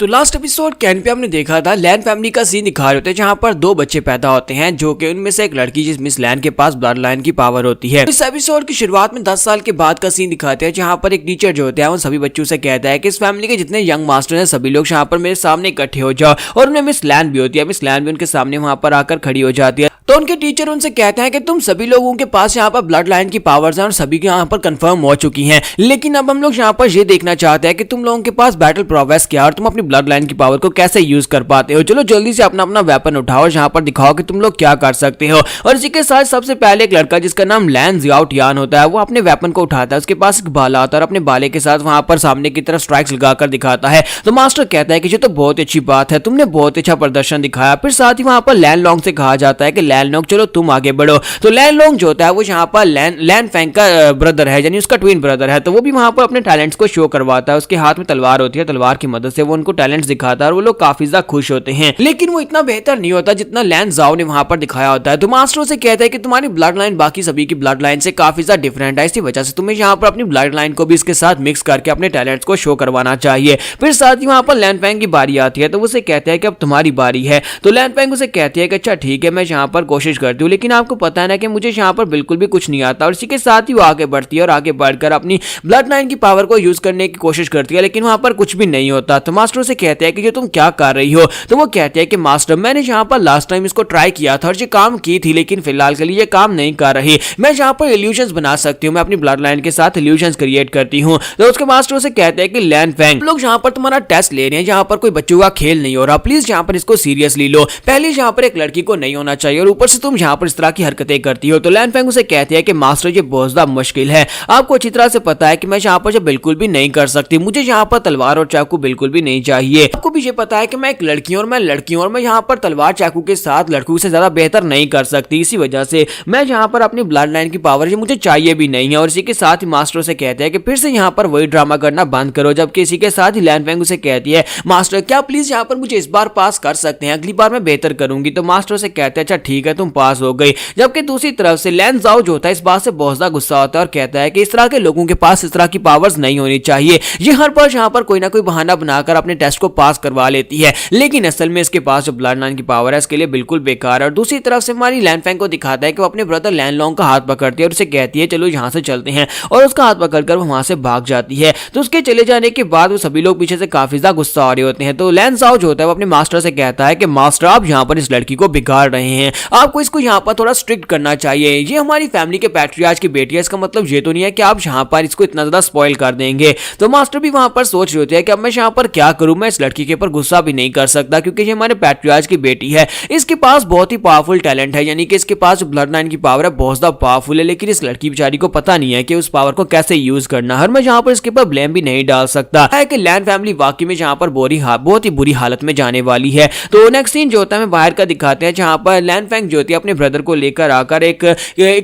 तो last episode can pay हमने देखा था लैन फैमिली का सीन दिखा रहे होते हैं जहां पर दो बच्चे पैदा होते हैं जो कि उनमें से एक लड़की जिस मिस लैन के पास ब्लड लाइन की पावर होती है। इस एपिसोड की शुरुआत में 10 साल के बाद का सीन दिखाते हैं जहां पर एक टीचर जो होता है उन सभी बच्चों से कहता है कि इस फैमिली के जितने यंग मास्टर हैं सभी लोग यहाँ पर मेरे सामने इकट्ठे हो जाओ। और उनमें मिस लैन भी होती है। मिस लैन भी उनके सामने वहां पर आकर खड़ी हो जाती है। तो उनके टीचर उनसे कहते हैं कि तुम सभी लोगों के पास यहाँ पर ब्लड लाइन की पावर्स हैं और सभी के यहाँ पर कंफर्म हो चुकी हैं, लेकिन अब हम लोग यहाँ पर ये देखना चाहते हैं कि तुम लोगों के पास बैटल प्रोग्रेस क्या और तुम अपनी ब्लड लाइन की पावर को कैसे यूज कर पाते हो। चलो जल्दी से अपना अपना वेपन उठाओ, यहाँ पर दिखाओ कि तुम लोग क्या कर सकते हो। और इसी के साथ सबसे पहले एक लड़का जिसका नाम लैन जियाओट यान होता है वो अपने वेपन को उठाता है। उसके पास एक भाला आता है और अपने भाले के साथ वहां पर सामने की तरफ स्ट्राइक्स लगाकर दिखाता है। तो मास्टर कहता है कि ये तो बहुत अच्छी बात है, तुमने बहुत अच्छा प्रदर्शन दिखाया। फिर साथ ही वहां पर लैन लॉन्ग से कहा जाता है कि लैन लॉन्ग चलो तुम आगे बढ़ो। तो लैन लॉन्ग जो होता है वो यहाँ पर लैन फैंग का ब्रदर है, यानी उसका ट्विन ब्रदर है। तो वो भी वहां पर अपने टैलेंट्स को शो करवाता है। उसके हाथ में तलवार होती है, तलवार की मदद से वो उनको टैलेंट्स दिखाता है और वो लोग काफी ज्यादा खुश होते हैं। लेकिन वो इतना बेहतर नहीं होता जितना लैन जाओ ने वहां पर दिखाया होता है। तो मास्टर से कहता है कि तुम्हारी ब्लड लाइन बाकी सभी की ब्लड लाइन से काफी ज्यादा डिफरेंट है, इसी वजह से तुम्हें यहाँ पर अपनी ब्लड लाइन को भी इसके साथ मिक्स करके अपने टैलेंट्स को शो करवाना चाहिए। फिर साथ ही वहां पर लैन फैंग की बारी आती है। तो उसे कहता है कि अब तुम्हारी बारी है। तो लैन फैंग उसे कहती है कि अच्छा ठीक है, मैं यहाँ पर कोशिश करती हूँ, लेकिन आपको पता है ना कि मुझे यहाँ पर बिल्कुल भी कुछ नहीं आता। और इसी के साथ ही वो आगे बढ़ती है और आगे बढ़कर अपनी ब्लड लाइन की पावर को यूज करने की कोशिश करती है, लेकिन वहां पर कुछ भी नहीं होता। तो मास्टर से कहते हैं कि ये तुम क्या कर रही हो। तो वो कहते हैं कि मास्टर मैंने यहाँ पर लास्ट टाइम इसको ट्राई किया था और ये काम की थी, लेकिन फिलहाल के लिए ये काम नहीं कर रही। मैं यहाँ पर इल्यूजन्स बना सकती हूँ, मैं अपनी ब्लड लाइन के साथ इल्यूजन्स क्रिएट करती हूँ। तो उसके मास्टर से कहते हैं कि लैन फैंग लोग यहाँ पर तुम्हारा टेस्ट ले रहे हैं, यहाँ पर कोई बच्चों का खेल नहीं हो रहा, प्लीज यहाँ पर इसको सीरियसली लो। पहले यहाँ पर एक लड़की को नहीं होना चाहिए और ऊपर से तुम यहाँ पर इस तरह की हरकतें करती हो। तो लैन फैंग उसे कहती है कि मास्टर ये बहुत ज्यादा मुश्किल है, आपको अच्छी तरह से पता है कि मैं यहाँ पर बिल्कुल भी नहीं कर सकती, मुझे यहाँ पर तलवार और चाकू बिल्कुल भी नहीं चाहिए। आपको भी ये पता है कि मैं एक लड़की और मैं लड़की और मैं यहाँ पर तलवार चाकू के साथ लड़कों से ज्यादा बेहतर नहीं कर सकती, इसी वजह से मैं यहाँ पर अपनी ब्लड लाइन की पावर ये मुझे चाहिए भी नहीं है। और इसी के साथ ही मास्टर से कहते हैं कि फिर से यहाँ पर वही ड्रामा करना बंद करो। जबकि इसी के साथ ही लैन फैंग उसे कहती है मास्टर क्या प्लीज यहाँ पर मुझे इस बार पास कर सकते हैं, अगली बार मैं बेहतर करूंगी। तो मास्टर से कहते हैं अच्छा ठीक है तुम पास हो गई। जबकि दूसरी तरफ से लैन जाओ जो होता है इस बात से बहुत ज्यादा गुस्सा होता है और कहता है कि इस तरह के लोगों के पास इस तरह की पावर्स नहीं होनी चाहिए, ये हर बार यहाँ पर कोई ना कोई बहाना बनाकर अपने टेस्ट को पास करवा लेती है, लेकिन असल में इसके पास जो ब्लड लाइन की पावर है इसके लिए बिल्कुल बेकार है। और दूसरी तरफ से हमारी लैन फैंग को दिखाता है कि वो अपने ब्रदर लैन लॉन्ग का हाथ पकड़ती है और उसे कहती है चलो यहाँ से चलते हैं, और उसका हाथ पकड़कर वो वहां से भाग जाती है। तो उसके चले जाने के बाद वो सभी लोग पीछे से काफी ज्यादा गुस्सा आ रहे होते हैं। तो लैन जाओ जो होता है वो अपने मास्टर से कहता है कि मास्टर आप यहाँ पर इस लड़की को बिगाड़ रहे हैं, आपको इसको यहाँ पर थोड़ा स्ट्रिक्ट करना चाहिए, ये हमारी फैमिली के पैट्रियार्च की बेटी है, इसका मतलब ये तो नहीं है कि आप यहाँ पर इसको इतना ज्यादा स्पॉइल कर देंगे। तो मास्टर भी वहां पर सोच रहे होते हैं कि अब मैं यहाँ पर क्या करूं, मैं इस लड़की के ऊपर गुस्सा भी नहीं कर सकता क्योंकि ये हमारे पैट्रियार्च की बेटी है, इसके पास बहुत ही पावरफुल टैलेंट है, यानी कि इसके पास ब्लड लाइन की पावर है बहुत ज्यादा पावरफुल है, लेकिन इस लड़की बेचारी को पता नहीं है कि उस पावर को कैसे यूज करना है। और मैं यहाँ पर इसके ऊपर ब्लेम भी नहीं डाल सकता है कि लैन फैमिली वाकई में यहाँ पर बहुत ही बुरी हालत में जाने वाली है। तो नेक्स्ट सीन जो होता है बाहर का दिखाते हैं जहाँ पर लैन फैंग जो होती है अपने ब्रदर को लेकर आकर एक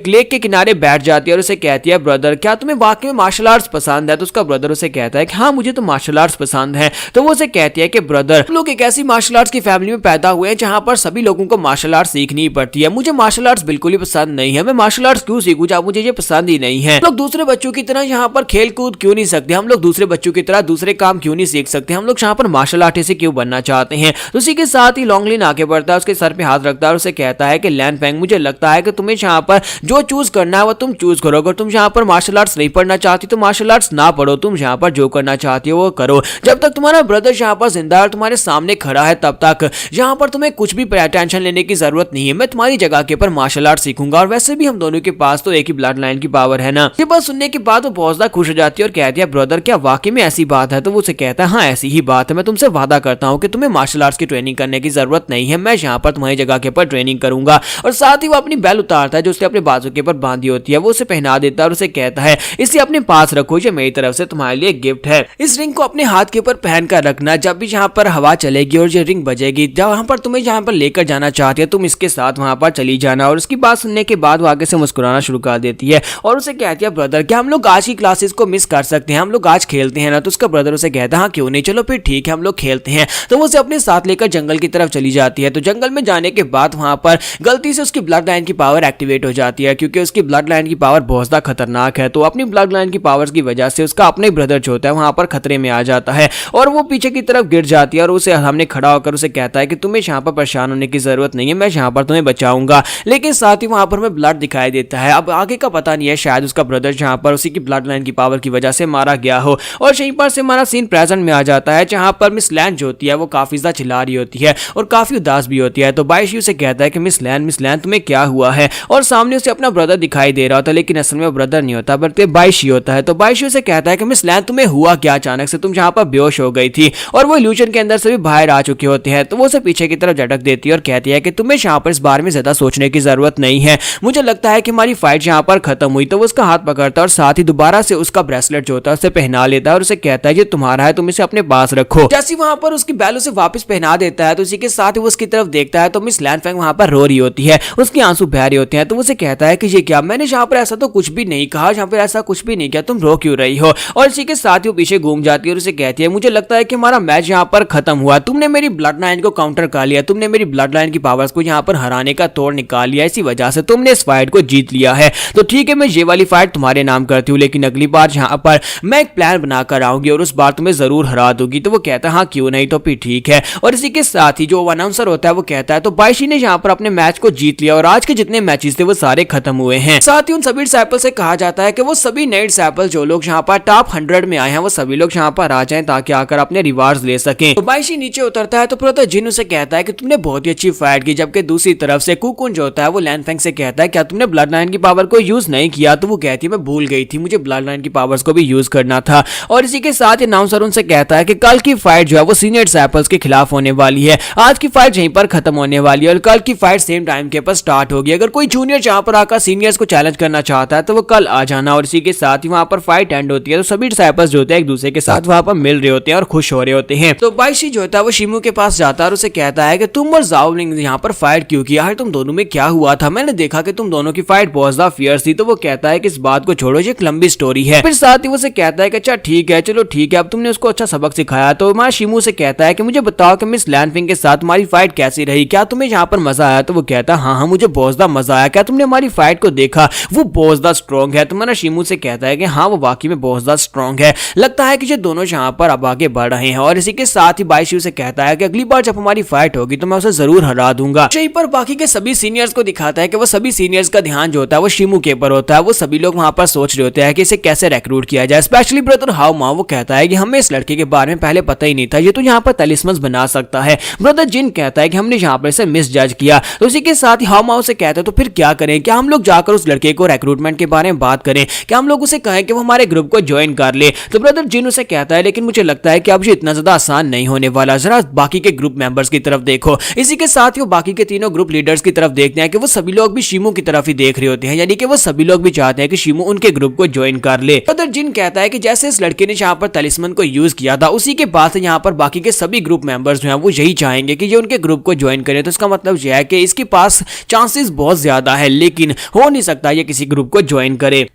लेक के किनारे बैठ जाती है और उसे कहती है ब्रदर क्या तुम्हें वाकई में मार्शल आर्ट्स पसंद है। तो उसका ब्रदर उसे कहता है कि हाँ मुझे तो मार्शल आर्ट्स पसंद है। तो वो उसे कहती है कि ब्रदर हम लोग एक ऐसी मार्शल आर्ट्स की फैमिली में पैदा हुए हैं जहाँ पर सभी लोगों को मार्शल आर्ट्स सीखनी ही पड़ती है, मुझे मार्शल आर्ट्स बिल्कुल ही पसंद नहीं है, मैं मार्शल आर्ट्स क्यों सीखूं जब मुझे ये पसंद ही नहीं है। हम लोग दूसरे बच्चों की तरह यहाँ पर खेल कूद क्यों नहीं सकते, हम लोग दूसरे बच्चों की तरह दूसरे काम क्यों नहीं सीख सकते, हम लोग यहाँ पर मार्शल आर्टिस्ट से क्यों बनना चाहते हैं। तो उसी के साथ ही लॉन्गलिन आगे बढ़ता है, उसके सर पे हाथ रखता है और उसे कहता है कि लैन फैंग मुझे लगता है कि तुम्हें यहाँ पर जो चूज करना है वो तुम चूज करो, अगर तुम यहाँ पर मार्शल आर्ट्स नहीं पढ़ना चाहती तो मार्शल आर्ट्स ना पढ़ो, तुम यहाँ पर जो करना चाहती हो वो करो, जब तक तुम्हारा ब्रदर यहाँ पर जिंदा है और तुम्हारे सामने खड़ा है तब तक यहाँ पर तुम्हें कुछ भी टेंशन लेने की जरूरत नहीं है, मैं तुम्हारी जगह के पर मार्शल आर्ट सीखूंगा, और वैसे भी हम दोनों के पास तो एक ही ब्लड लाइन की पावर है ना। ये बात सुनने के बाद वो बहुत ज्यादा खुश हो जाती है और कहती है ब्रदर क्या वाकई में ऐसी बात है। तो वो उसे कहता है हाँ ऐसी ही बात है, मैं तुमसे वादा करता हूँ कि तुम्हें मार्शल आर्ट्स की ट्रेनिंग करने की जरूरत नहीं है, मैं यहाँ पर तुम्हारी जगह के ऊपर ट्रेनिंग करूंगा। और साथ ही वो अपनी बेल उतारता है जो उसने अपने बाजू के ऊपर बांधी होती है, वो उसे पहना देता है और उसे कहता है इसे अपने पास रखो, ये मेरी तरफ से तुम्हारे लिए गिफ्ट है, इस रिंग को अपने हाथ के ऊपर पहन कर रखना, जब भी यहाँ पर हवा चलेगी और ये रिंग बजेगी जहाँ पर तुम्हें जहाँ पर लेकर जाना चाहती है तुम इसके साथ वहां पर चली जाना। और उसकी बात सुनने के बाद वो आगे से मुस्कुराना शुरू कर देती है और उसे कहती है ब्रदर क्या हम लोग आज की क्लासेस को मिस कर सकते हैं, हम लोग आज खेलते हैं ना। तो उसका ब्रदर उसे कहता है हाँ क्यों नहीं, चलो फिर ठीक है हम लोग खेलते हैं। तो वो उसे अपने साथ लेकर जंगल की तरफ चली जाती है। तो जंगल में जाने के बाद वहां पर गलती से उसकी ब्लड लाइन की पावर एक्टिवेट हो जाती है क्योंकि उसकी ब्लड लाइन की पावर बहुत ज्यादा खतरनाक है। तो अपनी ब्लड लाइन की पावर्स की वजह से उसका अपने ब्रदर जो होता है वहां पर खतरे में आ जाता है और वो पीछे की तरफ गिर जाती है और उसे सामने खड़ा होकर उसे कहता है कि तुम्हें यहाँ पर परेशान होने की जरूरत नहीं है, मैं यहाँ पर तुम्हें बचाऊंगा। लेकिन साथ ही वहां पर हमें ब्लड दिखाई देता है। अब आगे का पता नहीं है, शायद उसका ब्रदर जहाँ पर उसी की ब्लड लाइन की पावर की वजह से मारा गया हो। और यहीं पर से हमारा सीन प्रेजेंट में आ जाता है जहाँ पर मिस लैन जो होती है वो काफी ज्यादा चिल्ला रही होती है और काफी उदास भी होती है। तो बाइशी उसे कहता है कि मिस लैन तुम्हें क्या हुआ है, और सामने उसे अपना ब्रदर दिखाई दे रहा होता है, लेकिन असल में वो ब्रदर नहीं होता बल्कि बाइशी होता है। तो बाइशी उसे कहता है कि मिस लैन तुम्हें हुआ क्या, अचानक से तुम जहाँ पर बेहोश हो गई थी और वो इल्यूजन के अंदर से भी बाहर आ चुके होते हैं। तो वो उसे पीछे की तरफ झटक देती है और कहती है कि तुम्हें यहाँ पर इस बारे में ज्यादा सोचने की जरूरत नहीं है, मुझे लगता है कि हमारी फाइट यहाँ पर खत्म हुई। तो वो उसका हाथ पकड़ता है और साथ ही दोबारा से उसका ब्रेसलेट जो होता है उसे पहना लेता है और उसे कहता है ये तुम्हारा है, तुम इसे अपने पास रखो। जैसे वहां पर उसकी बैल उसे वापस पहना देता है तो उसी के साथ वो उसकी तरफ देखता है तो मिस लैनफेंग वहां पर रो रही होती है, उसके आंसू बह रहे होते हैं। तो वो उसे कहता है कि ये क्या, मैंने यहाँ पर ऐसा तो कुछ भी नहीं कहा, यहाँ पर ऐसा कुछ भी नहीं किया, तुम रो क्यों रही हो। और इसी के साथ वो पीछे घूम जाती है और उसे कहती है मुझे लगता है कि हमारा मैच यहाँ पर खत्म हुआ, तुमने मेरी ब्लड लाइन को काउंटर कर लिया, तुमने मेरी ब्लड लाइन की पावर्स को यहाँ पर हराने का तोड़ निकाल लिया, इसी वजह से तुमने इस फाइट को जीत लिया है। तो ठीक है, मैं ये वाली फाइट तुम्हारे नाम करती हूँ, लेकिन अगली बार यहाँ पर मैं एक प्लान बनाकर आऊंगी और उस बार तुम्हें जरूर हरा दूंगी। तो वो कहता है हाँ क्यों नहीं, तो फिर ठीक है। और इसी के साथ ही जो अनाउंसर होता है वो कहता है तो बाइशी ने यहाँ पर अपने मैच को जीत लिया और आज के जितने मैचेस थे वो सारे खत्म हुए हैं। साथ ही उन सभी डिसाइपल से कहा जाता है कि वो सभी नए डिसाइपल जो लोग यहाँ पर टॉप 100 में आए हैं वो सभी लोग यहाँ पर आ जाएं ताकि आकर अपने रिवार्ड्स ले सकें। तो बाइशी नीचे उतरता है तो प्रोतो जिन उसे कहता है कि तुमने बहुत ही अच्छी फाइट की, जबकि दूसरी तरफ से कुकुन जो होता है वो लैनफेंग से कहता है क्या तुमने ब्लड लाइन की पावर को यूज नहीं किया। तो वो कहती है मैं भूल गई थी, मुझे ब्लड लाइन की पावर्स को भी यूज करना था। और इसी के साथ अनाउंसर उनसे कहता है कि कल की फाइट जो है वो सीनियर डिसाइपल्स के खिलाफ होने वाली है, आज की फाइट यहीं पर खत्म होने वाली है और कल की फाइट सेम टाइम के पर स्टार्ट होगी। अगर कोई जूनियर जहां पर आकर सीनियर्स को चैलेंज करना चाहता है तो वो कल आ जाना। और इसी के साथ ही वहां पर फाइट एंड होती है तो सभी डिसाइपल्स जो होते हैं एक दूसरे के साथ वहां पर मिल रहे होते हैं और खुश हो रहे होते हैं। तो बाइशी जो होता है वो शिमू के पास जाता है और उसे कहता है कि तुम और जाओलिंग यहाँ पर फाइट क्यों किया, यार तुम दोनों में क्या हुआ था, मैंने देखा कि तुम दोनों की फाइट बहुत ज्यादा फियर्स थी। तो वो कहता है कि इस बात को छोड़ो, ये एक लंबी स्टोरी है। फिर साथ ही वो से कहता है कि अच्छा ठीक है, चलो ठीक है, अब तुमने उसको अच्छा सबक सिखाया। तो हमारा शिमू से कहता है कि मुझे बताओ कि मिस लैनफिंग के साथ हमारी फाइट कैसी रही, क्या तुम्हें यहाँ पर मजा आया। तो वो कहता है हाँ मुझे बहुत ज्यादा मजा आया, क्या तुमने हमारी फाइट को देखा, वो बहुत ज्यादा स्ट्रॉन्ग है। तुम्हारा शिमू से कहता है कि हाँ वो वाकई में बहुत ज्यादा स्ट्रॉन्ग है, लगता है कि ये दोनों यहाँ पर अब आगे बढ़ रहे हैं। और इसी के साथ ही बाइशी से कहता है कि अगली बार जब हमारी फाइट होगी तो मैं उसे जरूर हरा दूंगा। यहीं पर बाकी के सभी सीनियर्स को दिखाता है कि वो सभी सीनियर्स का ध्यान जो होता है वो शिमू के ऊपर होता है। वो सभी लोग वहां पर सोच रहे होते हैं कि इसे कैसे रिक्रूट किया जाए। स्पेशली ब्रदर हाउ मा वो कहता है कि हमें इस लड़के के बारे में पहले पता ही नहीं था, ये तो यहाँ पर तलिस्मन्स बना सकता है। ब्रदर जिन कहता है कि हमने यहाँ पर इसे मिस जज किया। तो इसी के साथ ही हाउ माओ से कहते हैं तो फिर क्या करें, क्या हम लोग जाकर उस लड़के को रिक्रूटमेंट के बारे में बात करें, क्या हम लोग उसे कहें कि वो हमारे ग्रुप को ज्वाइन कर ले। तो ब्रदर जिन उसे कहता है लेकिन मुझे लगता है कि अब ये इतना ज्यादा आसान नहीं होने वाला, जरा बाकी के ग्रुप मेंबर्स की तरफ देखो। इसी के साथ ही वो बाकी के तीनों ग्रुप लीडर्स की तरफ देखते हैं कि वो सभी लोग भी शिमू की तरफ ही देख रहे होते हैं, यानी कि वो सभी लोग भी चाहते हैं कि शिमू उनके ग्रुप को ज्वाइन कर ले। ब्रदर जिन कहता है कि जैसे इस लड़के ने यहाँ पर तलिस्मन को यूज किया था उसी के बाद से यहाँ पर बाकी के सभी ग्रुप मेंबर्स जो हैं वो यही चाहेंगे कि ये उनके ग्रुप को ज्वाइन करें। तो इसका मतलब यह है कि इसके पास चांसेस बहुत ज्यादा है, लेकिन हो नहीं सकता ये किसी ग्रुप को ज्वाइन करे।